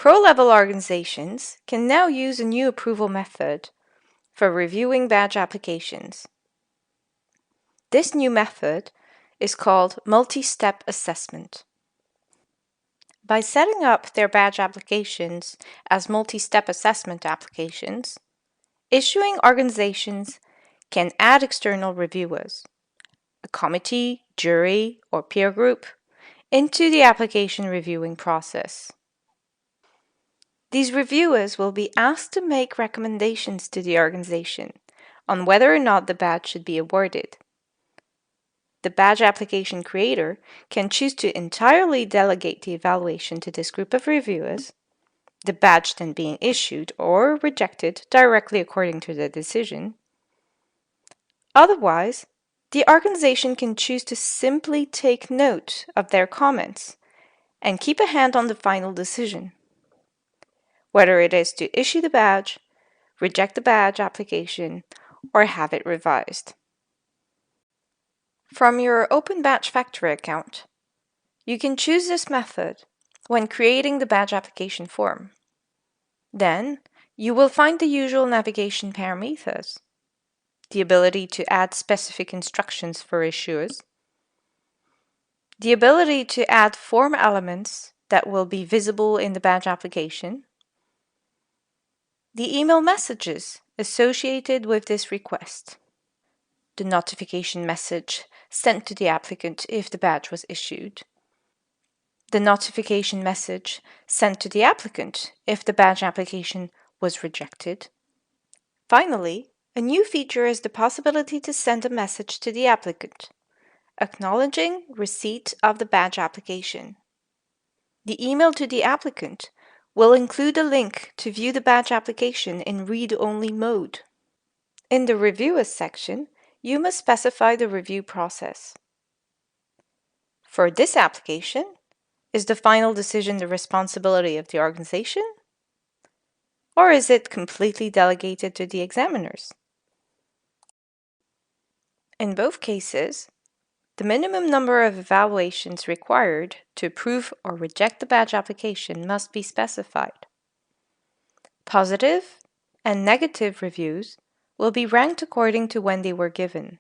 Pro-level organizations can now use a new approval method for reviewing badge applications. This new method is called multi-step assessment. By setting up their badge applications as multi-step assessment applications, issuing organizations can add external reviewers, a committee, jury, or peer group, into the application reviewing process. These reviewers will be asked to make recommendations to the organization on whether or not the badge should be awarded. The badge application creator can choose to entirely delegate the evaluation to this group of reviewers, the badge then being issued or rejected directly according to the decision. Otherwise, the organization can choose to simply take note of their comments and keep a hand on the final decision, whether it is to issue the badge, reject the badge application, or have it revised. From your Open Badge Factory account, you can choose this method when creating the badge application form. Then, you will find the usual navigation parameters, the ability to add specific instructions for issuers, the ability to add form elements that will be visible in the badge application, the email messages associated with this request, the notification message sent to the applicant if the badge was issued, the notification message sent to the applicant if the badge application was rejected. Finally, a new feature is the possibility to send a message to the applicant, acknowledging receipt of the badge application. The email to the applicant will include a link to view the badge application in read-only mode. In the Reviewers section, you must specify the review process. For this application, is the final decision the responsibility of the organization? Or is it completely delegated to the examiners? In both cases, the minimum number of evaluations required to approve or reject the badge application must be specified. Positive and negative reviews will be ranked according to when they were given.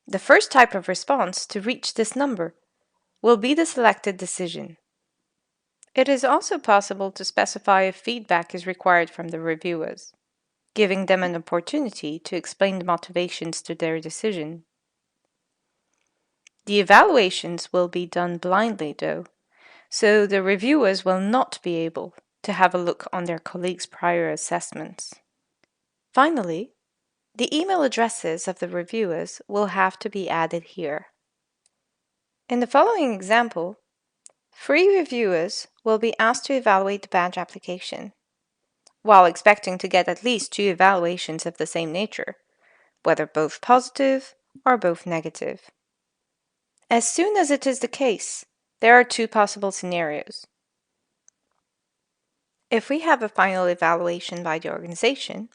The first type of response to reach this number will be the selected decision. It is also possible to specify if feedback is required from the reviewers, giving them an opportunity to explain the motivations to their decision. The evaluations will be done blindly, though, so the reviewers will not be able to have a look on their colleagues' prior assessments. Finally, the email addresses of the reviewers will have to be added here. In the following example, 3 reviewers will be asked to evaluate the badge application, while expecting to get at least 2 evaluations of the same nature, whether both positive or both negative. As soon as it is the case, there are 2 possible scenarios. If we have a final evaluation by the organization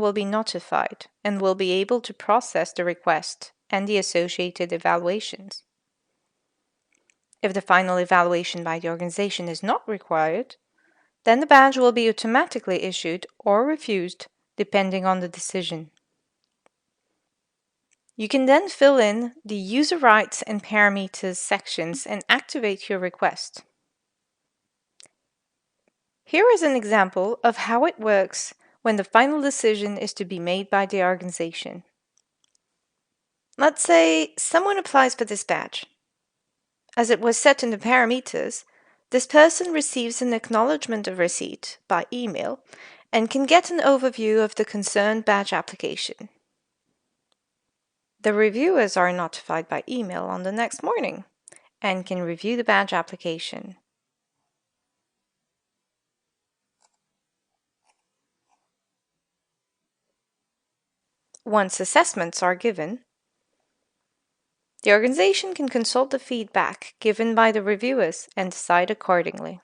will be notified and will be able to process the request and the associated evaluations. If the final evaluation by the organization is not required, then the badge will be automatically issued or refused depending on the decision. You can then fill in the user rights and parameters sections and activate your request. Here is an example of how it works when the final decision is to be made by the organization. Let's say someone applies for this badge. As it was set in the parameters, this person receives an acknowledgement of receipt by email and can get an overview of the concerned badge application. The reviewers are notified by email on the next morning and can review the badge application. Once assessments are given, the organization can consult the feedback given by the reviewers and decide accordingly.